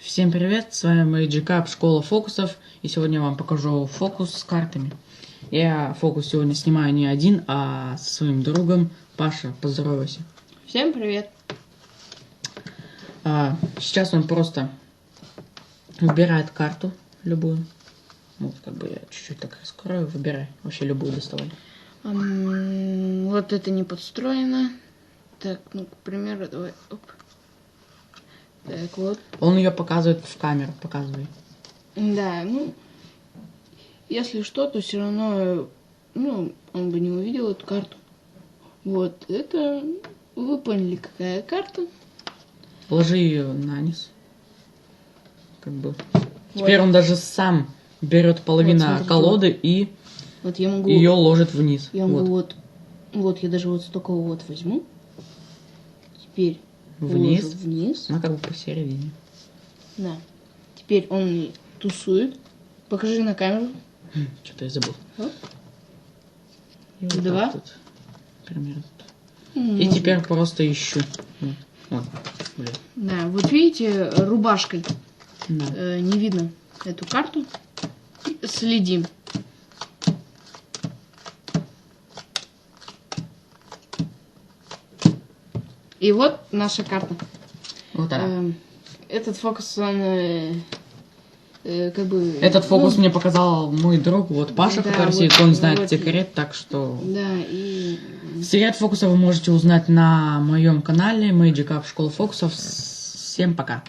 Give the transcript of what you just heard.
Всем привет, с вами Magic Up, школа фокусов, и сегодня я вам покажу фокус с картами. Я фокус сегодня снимаю не один, а со своим другом. Паша, поздоровайся. Всем привет. Сейчас он просто выбирает карту любую. Вот как бы я чуть-чуть так раскрою, выбирай, вообще любую доставай. Вот это не подстроено. Так, ну, к примеру, давай, оп. Так, вот. Он ее показывает в камеру, показывай. Да, ну, если что, то все равно, ну, он бы не увидел эту карту. Вот, это, вы поняли, какая карта. Ложи ее на низ. Как бы. Теперь он даже сам берет половину Вот, смотрите, колоды и вот я могу, ее ложит вниз. я могу вот я даже вот столько вот возьму. Теперь Вниз. ложу вниз. Ну, как бы посередине. Да. Теперь он тусует. Покажи на камеру. Что-то я забыл. Вот. И вот Два. так тут. Примерно тут. И теперь просто ищу. Вот. Блин. Да, вот видите, рубашкой Да. не видно эту карту. Следим. И вот наша карта. Вот так. Этот фокус, он как бы... Этот фокус мне показал мой друг, вот Паша, да, который вот, сидит, он знает вот. секрет, так что... Да, и... Секрет фокуса вы можете узнать на моем канале Magic Up Школа фокусов. Всем пока.